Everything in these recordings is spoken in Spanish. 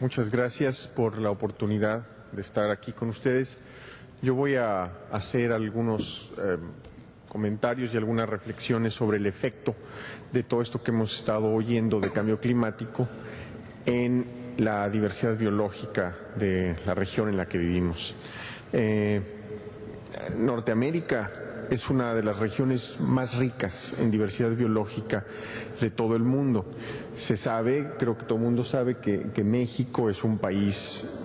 Muchas gracias por la oportunidad de estar aquí con ustedes. Yo voy a hacer algunos comentarios y algunas reflexiones sobre el efecto de todo esto que hemos estado oyendo de cambio climático en la diversidad biológica de la región en la que vivimos. Norteamérica es una de las regiones más ricas en diversidad biológica de todo el mundo. Se sabe, creo que todo el mundo sabe que México es un país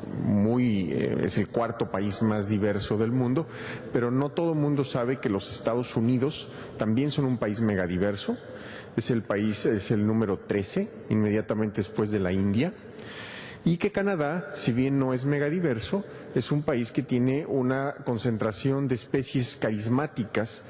es el cuarto país más diverso del mundo, pero no todo el mundo sabe que los Estados Unidos también son un país megadiverso. Es el número 13, inmediatamente después de la India. Y que Canadá, si bien no es megadiverso, es un país que tiene una concentración de especies carismáticas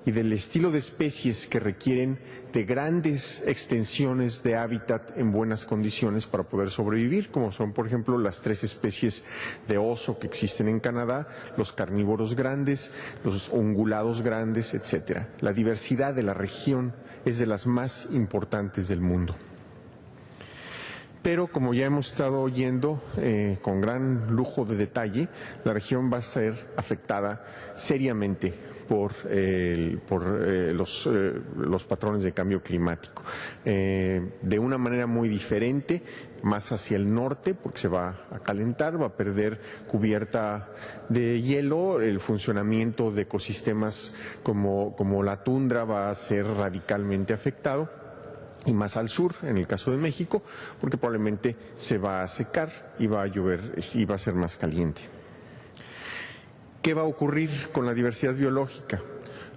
y del estilo de especies que requieren de grandes extensiones de hábitat en buenas condiciones para poder sobrevivir, como son, por ejemplo, las 3 especies de oso que existen en Canadá, los carnívoros grandes, los ungulados grandes, etcétera. La diversidad de la región es de las más importantes del mundo. Pero como ya hemos estado oyendo con gran lujo de detalle, la región va a ser afectada seriamente por los patrones de cambio climático. De una manera muy diferente, más hacia el norte, porque se va a calentar, va a perder cubierta de hielo, el funcionamiento de ecosistemas como la tundra va a ser radicalmente afectado. Y más al sur, en el caso de México, porque probablemente se va a secar y va a llover y va a ser más caliente. ¿Qué va a ocurrir con la diversidad biológica?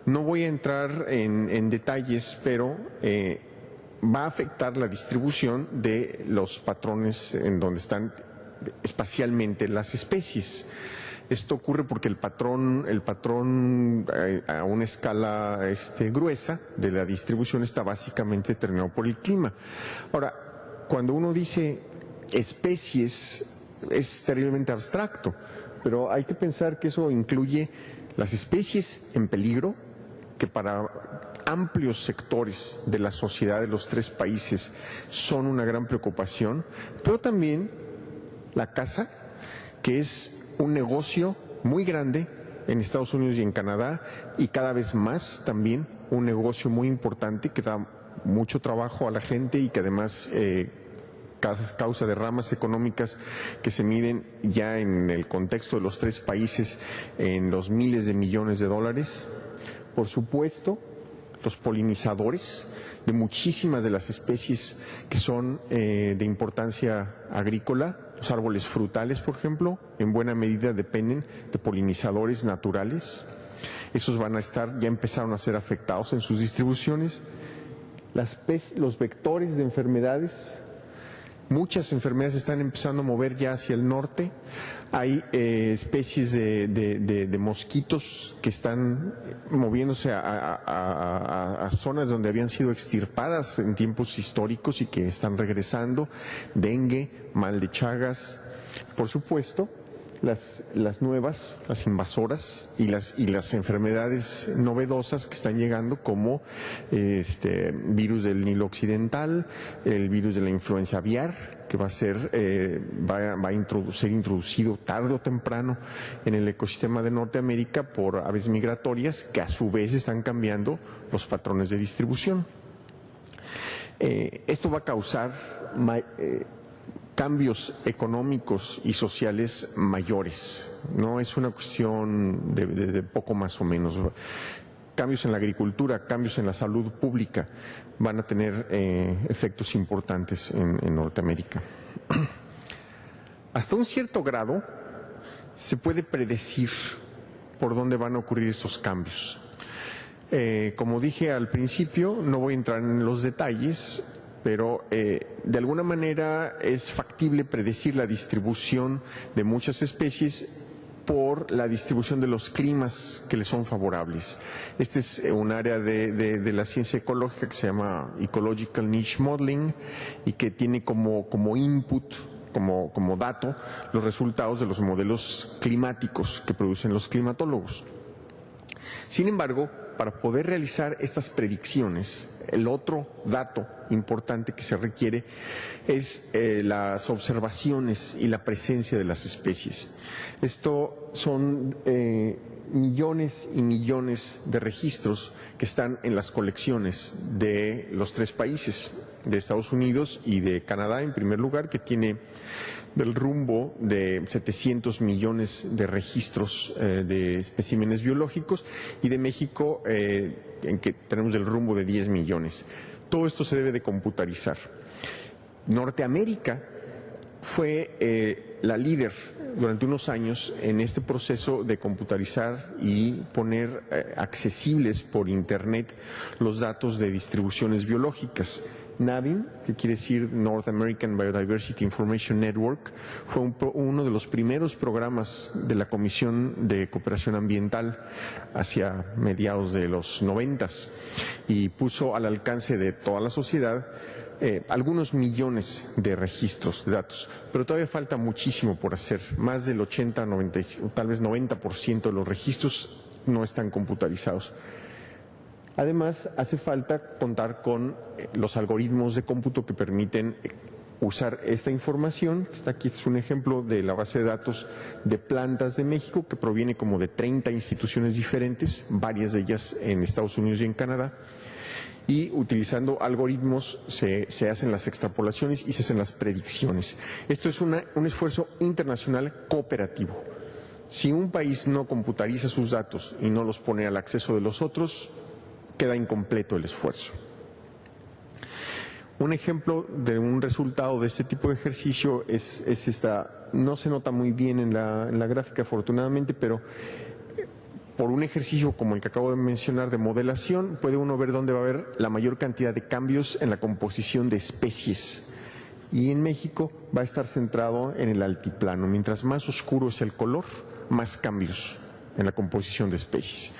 No voy a entrar en detalles, pero va a afectar la distribución de los patrones en donde están espacialmente las especies. Esto ocurre porque el patrón a una escala gruesa de la distribución está básicamente determinado por el clima. Ahora, cuando uno dice especies es terriblemente abstracto, pero hay que pensar que eso incluye las especies en peligro, que para amplios sectores de la sociedad de los 3 países son una gran preocupación, pero también la caza, que es un negocio muy grande en Estados Unidos y en Canadá, y cada vez más también un negocio muy importante que da mucho trabajo a la gente y que además causa derramas económicas que se miden ya en el contexto de los 3 países en los miles de millones de dólares. Por supuesto, los polinizadores de muchísimas de las especies que son de importancia agrícola. Los árboles frutales, por ejemplo, en buena medida dependen de polinizadores naturales. Esos ya empezaron a ser afectados en sus distribuciones. Los vectores de enfermedades, muchas enfermedades están empezando a mover ya hacia el norte. Hay especies de mosquitos que están moviéndose a zonas donde habían sido extirpadas en tiempos históricos y que están regresando. Dengue, mal de Chagas, por supuesto, las nuevas, las invasoras y las enfermedades novedosas que están llegando, como virus del Nilo Occidental, el virus de la influenza aviar, que va a ser introducido tarde o temprano en el ecosistema de Norteamérica por aves migratorias que a su vez están cambiando los patrones de distribución. Esto va a causar cambios económicos y sociales mayores. No es una cuestión de poco más o menos. Cambios en la agricultura, cambios en la salud pública van a tener efectos importantes en Norteamérica. Hasta un cierto grado se puede predecir por dónde van a ocurrir estos cambios. Como dije al principio, no voy a entrar en los detalles, pero de alguna manera es factible predecir la distribución de muchas especies por la distribución de los climas que les son favorables. Este es un área de la ciencia ecológica que se llama Ecological Niche Modeling y que tiene como input, como dato, los resultados de los modelos climáticos que producen los climatólogos. Sin embargo, para poder realizar estas predicciones, el otro dato importante que se requiere es las observaciones y la presencia de las especies. Esto son millones y millones de registros que están en las colecciones de los tres países, de Estados Unidos y de Canadá en primer lugar, que tiene del rumbo de 700 millones de registros de especímenes biológicos, y de México en que tenemos del rumbo de 10 millones. Todo esto se debe de computarizar. Norteamérica fue la líder durante unos años en este proceso de computarizar y poner accesibles por Internet los datos de distribuciones biológicas. NABIN, que quiere decir North American Biodiversity Information Network, fue uno de los primeros programas de la Comisión de Cooperación Ambiental hacia mediados de los 90s y puso al alcance de toda la sociedad algunos millones de registros de datos, pero todavía falta muchísimo por hacer. Más del 80, 90, tal vez 90% de los registros no están computarizados. Además, hace falta contar con los algoritmos de cómputo que permiten usar esta información. Aquí es un ejemplo de la base de datos de plantas de México, que proviene como de 30 instituciones diferentes, varias de ellas en Estados Unidos y en Canadá. Y utilizando algoritmos se hacen las extrapolaciones y se hacen las predicciones. Esto es un esfuerzo internacional cooperativo. Si un país no computariza sus datos y no los pone al acceso de los otros, queda incompleto el esfuerzo. Un ejemplo de un resultado de este tipo de ejercicio es esta. No se nota muy bien en la gráfica, afortunadamente, pero por un ejercicio como el que acabo de mencionar de modelación, puede uno ver dónde va a haber la mayor cantidad de cambios en la composición de especies. Y en México va a estar centrado en el altiplano. Mientras más oscuro es el color, más cambios en la composición de especies.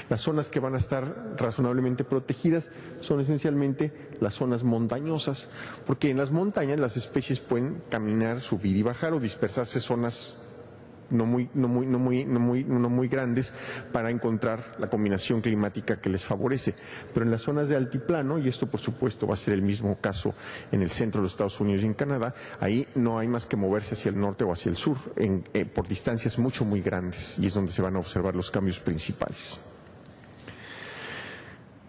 Las zonas que van a estar razonablemente protegidas son esencialmente las zonas montañosas, porque en las montañas las especies pueden caminar, subir y bajar o dispersarse zonas no muy grandes para encontrar la combinación climática que les favorece. Pero en las zonas de altiplano, y esto por supuesto va a ser el mismo caso en el centro de los Estados Unidos y en Canadá, ahí no hay más que moverse hacia el norte o hacia el sur por distancias muy grandes, y es donde se van a observar los cambios principales.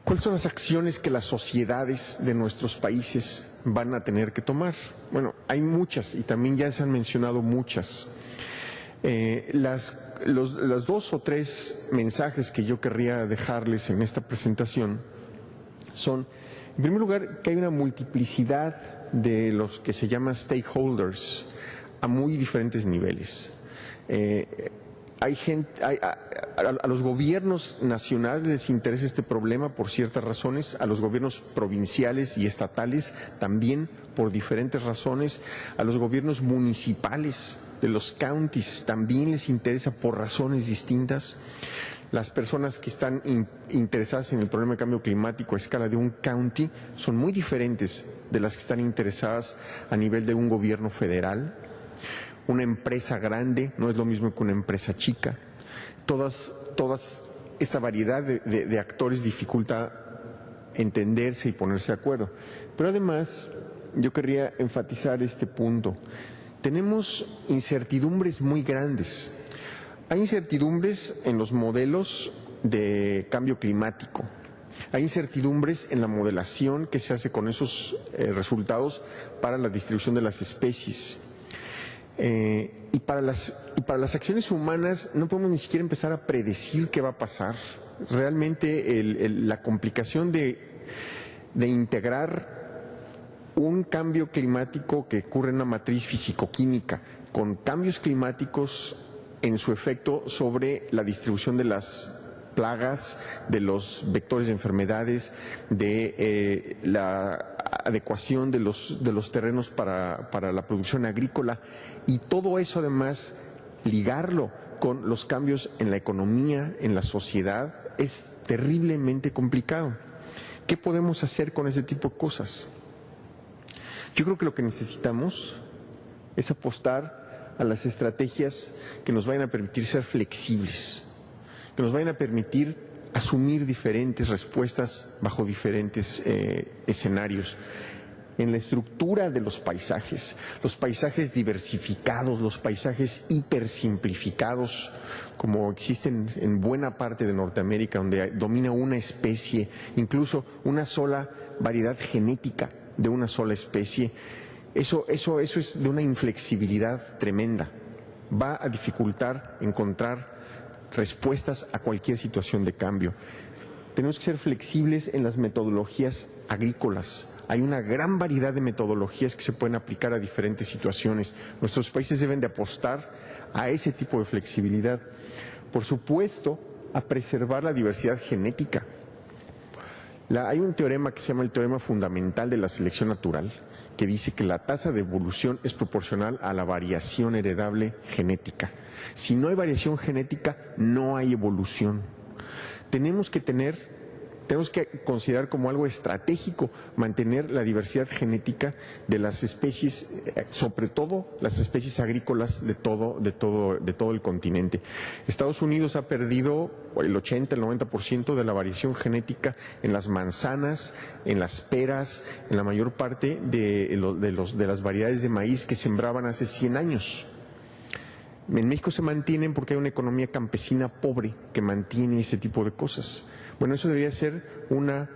¿Cuáles son las acciones que las sociedades de nuestros países van a tener que tomar? Bueno, hay muchas y también ya se han mencionado muchas. Los dos o tres mensajes que yo querría dejarles en esta presentación son, en primer lugar, que hay una multiplicidad de los que se llaman stakeholders a muy diferentes niveles. A los gobiernos nacionales les interesa este problema por ciertas razones, a los gobiernos provinciales y estatales también por diferentes razones, a los gobiernos municipales de los counties también les interesa por razones distintas. Las personas que están interesadas en el problema de cambio climático a escala de un county son muy diferentes de las que están interesadas a nivel de un gobierno federal. Una empresa grande no es lo mismo que una empresa chica. Esta variedad de actores dificulta entenderse y ponerse de acuerdo. Pero además, yo querría enfatizar este punto. Tenemos incertidumbres muy grandes. Hay incertidumbres en los modelos de cambio climático. Hay incertidumbres en la modelación que se hace con esos resultados para la distribución de las especies. Y para las acciones humanas no podemos ni siquiera empezar a predecir qué va a pasar. Realmente la complicación de integrar un cambio climático que ocurre en una matriz físico-química con cambios climáticos en su efecto sobre la distribución de las plagas, de los vectores de enfermedades, de la adecuación de los terrenos para la producción agrícola, y todo eso además ligarlo con los cambios en la economía, en la sociedad, es terriblemente complicado. ¿Qué podemos hacer con ese tipo de cosas? Yo creo que lo que necesitamos es apostar a las estrategias que nos vayan a permitir ser flexibles, que nos vayan a permitir asumir diferentes respuestas bajo diferentes escenarios. En la estructura de los paisajes diversificados, los paisajes hipersimplificados, como existen en buena parte de Norteamérica, donde domina una especie, incluso una sola variedad genética de una sola especie, eso es de una inflexibilidad tremenda. Va a dificultar encontrar respuestas a cualquier situación de cambio. Tenemos que ser flexibles en las metodologías agrícolas. Hay una gran variedad de metodologías que se pueden aplicar a diferentes situaciones. Nuestros países deben de apostar a ese tipo de flexibilidad. Por supuesto, a preservar la diversidad genética. Hay un teorema que se llama el teorema fundamental de la selección natural, que dice que la tasa de evolución es proporcional a la variación heredable genética. Si no hay variación genética, no hay evolución. Tenemos que considerar como algo estratégico mantener la diversidad genética de las especies, sobre todo las especies agrícolas de todo el continente. Estados Unidos ha perdido el 80, el 90% de la variación genética en las manzanas, en las peras, en la mayor parte de las variedades de maíz que sembraban hace 100 años. En México se mantienen porque hay una economía campesina pobre que mantiene ese tipo de cosas. Bueno, eso debería ser una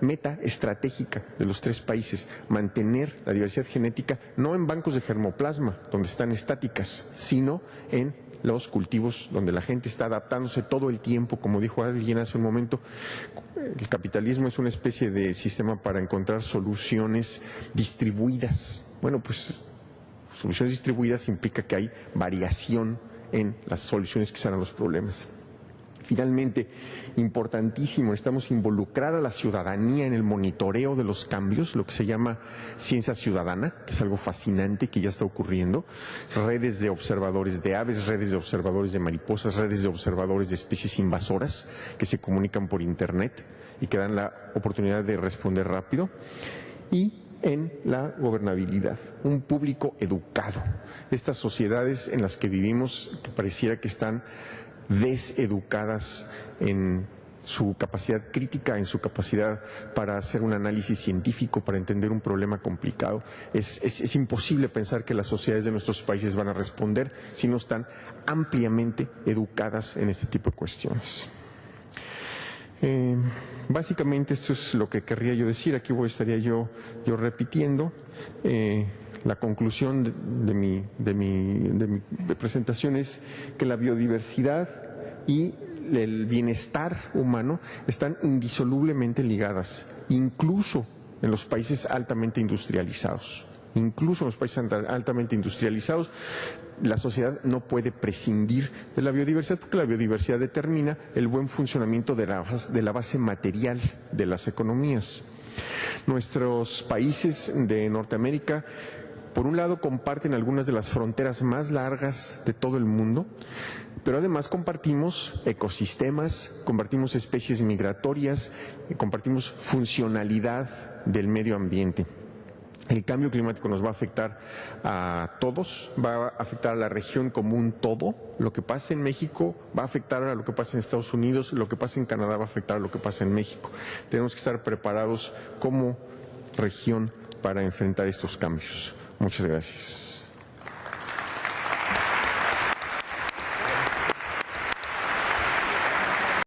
meta estratégica de los tres países, mantener la diversidad genética no en bancos de germoplasma, donde están estáticas, sino en los cultivos donde la gente está adaptándose todo el tiempo. Como dijo alguien hace un momento, el capitalismo es una especie de sistema para encontrar soluciones distribuidas. Bueno, pues soluciones distribuidas implica que hay variación en las soluciones que se dan a los problemas. Finalmente, importantísimo, necesitamos involucrar a la ciudadanía en el monitoreo de los cambios, lo que se llama ciencia ciudadana, que es algo fascinante que ya está ocurriendo. Redes de observadores de aves, redes de observadores de mariposas, redes de observadores de especies invasoras que se comunican por Internet y que dan la oportunidad de responder rápido. Y en la gobernabilidad, un público educado. Estas sociedades en las que vivimos, que pareciera que están deseducadas en su capacidad crítica, en su capacidad para hacer un análisis científico, para entender un problema complicado. Es imposible pensar que las sociedades de nuestros países van a responder si no están ampliamente educadas en este tipo de cuestiones. Básicamente esto es lo que querría yo decir. Aquí estaría yo repitiendo. La conclusión de mi presentación es que la biodiversidad y el bienestar humano están indisolublemente ligadas, incluso en los países altamente industrializados. Incluso en los países altamente industrializados, la sociedad no puede prescindir de la biodiversidad porque la biodiversidad determina el buen funcionamiento de la base material de las economías. Nuestros países de Norteamérica, por un lado, comparten algunas de las fronteras más largas de todo el mundo, pero además compartimos ecosistemas, compartimos especies migratorias, compartimos funcionalidad del medio ambiente. El cambio climático nos va a afectar a todos, va a afectar a la región como un todo. Lo que pasa en México va a afectar a lo que pasa en Estados Unidos, lo que pasa en Canadá va a afectar a lo que pasa en México. Tenemos que estar preparados como región para enfrentar estos cambios. Muchas gracias.